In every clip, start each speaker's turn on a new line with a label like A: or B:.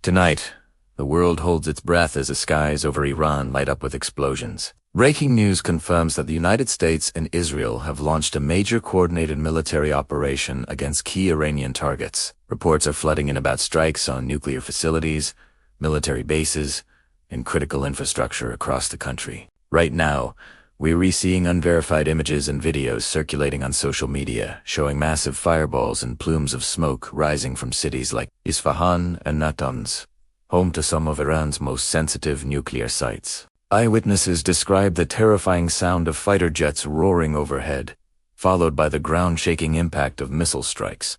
A: Tonight, the world holds its breath as the skies over Iran light up with explosions. Breaking news confirms that the United States and Israel have launched a major coordinated military operation against key Iranian targets. Reports are flooding in about strikes on nuclear facilities, military bases, and critical infrastructure across the country. Right now, we're seeing unverified images and videos circulating on social media showing massive fireballs and plumes of smoke rising from cities like Isfahan and Natanz, home to some of Iran's most sensitive nuclear sites. Eyewitnesses describe the terrifying sound of fighter jets roaring overhead, followed by the ground-shaking impact of missile strikes.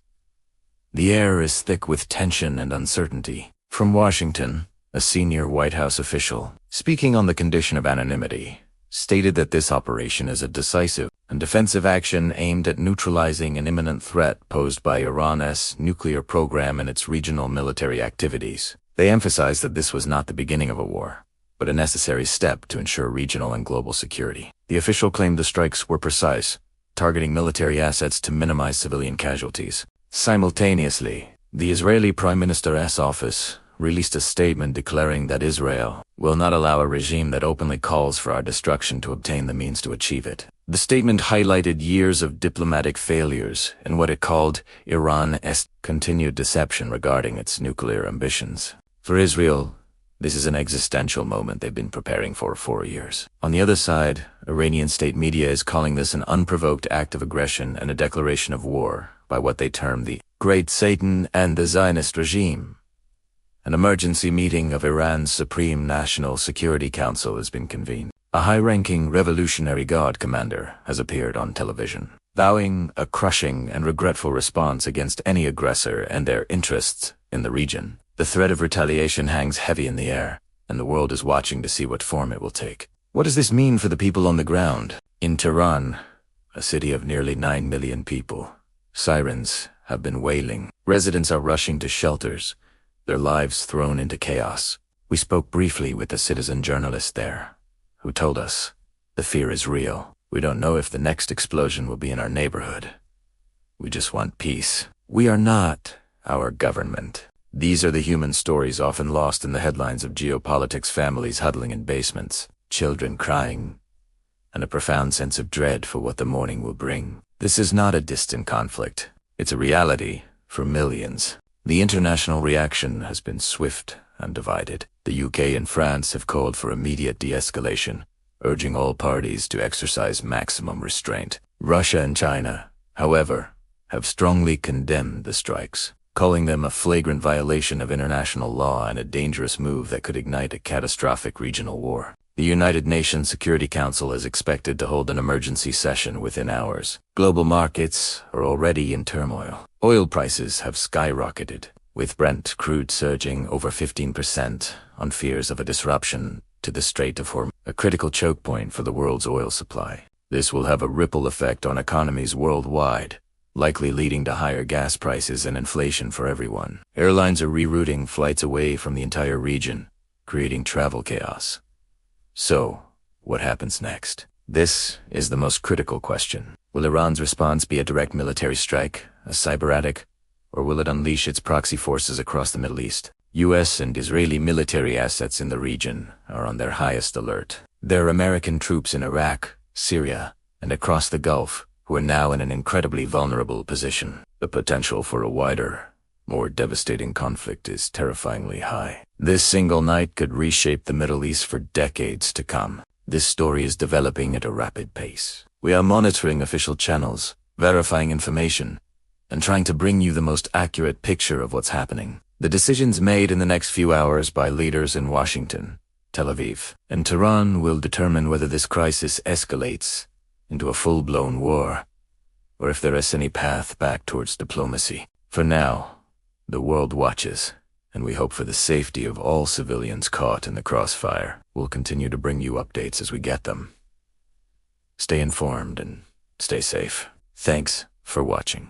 A: The air is thick with tension and uncertainty. From Washington, a senior White House official, speaking on the condition of anonymity, stated that this operation is a decisive and defensive action aimed at neutralizing an imminent threat posed by Iran's nuclear program and its regional military activities. They emphasized that this was not the beginning of a war, but a necessary step to ensure regional and global security. The official claimed the strikes were precise, targeting military assets to minimize civilian casualties. Simultaneously, the Israeli Prime Minister's office released a statement declaring that Israel will not allow a regime that openly calls for our destruction to obtain the means to achieve it. The statement highlighted years of diplomatic failures and what it called Iran's continued deception regarding its nuclear ambitions. For Israel, this is an existential moment they've been preparing for 4 years. On the other side, Iranian state media is calling this an unprovoked act of aggression and a declaration of war by what they term the Great Satan and the Zionist regime. An emergency meeting of Iran's Supreme National Security Council has been convened. A high-ranking Revolutionary Guard commander has appeared on television, vowing a crushing and regretful response against any aggressor and their interests in the region. The threat of retaliation hangs heavy in the air, and the world is watching to see what form it will take. What does this mean for the people on the ground? In Tehran, a city of nearly 9 million people, sirens have been wailing. Residents are rushing to shelters, their lives thrown into chaos. We spoke briefly with a citizen journalist there, who told us, the fear is real. We don't know if the next explosion will be in our neighborhood. We just want peace. We are not our government. These are the human stories often lost in the headlines of geopolitics, families huddling in basements, children crying, and a profound sense of dread for what the morning will bring. This is not a distant conflict. It's a reality for millions. The international reaction has been swift and divided. The UK and France have called for immediate de-escalation, urging all parties to exercise maximum restraint. Russia and China, however, have strongly condemned the strikes, calling them a flagrant violation of international law and a dangerous move that could ignite a catastrophic regional war. The United Nations Security Council is expected to hold an emergency session within hours. Global markets are already in turmoil. Oil prices have skyrocketed, with Brent crude surging over 15% on fears of a disruption to the Strait of Hormuz, a critical choke point for the world's oil supply. This will have a ripple effect on economies worldwide, likely leading to higher gas prices and inflation for everyone. Airlines are rerouting flights away from the entire region, creating travel chaos. So, what happens next? This is the most critical question. Will Iran's response be a direct military strike, a cyber attack, or will it unleash its proxy forces across the Middle East? U.S. and Israeli military assets in the region are on their highest alert. There are American troops in Iraq, Syria, and across the Gulf who are now in an incredibly vulnerable position. The potential for a wider, more devastating conflict is terrifyingly high. This single night could reshape the Middle East for decades to come. This story is developing at a rapid pace. We are monitoring official channels, verifying information, and trying to bring you the most accurate picture of what's happening. The decisions made in the next few hours by leaders in Washington, Tel Aviv, and Tehran will determine whether this crisis escalates into a full-blown war, or if there is any path back towards diplomacy. For now, the world watches, and we hope for the safety of all civilians caught in the crossfire. We'll continue to bring you updates as we get them. Stay informed and stay safe. Thanks for watching.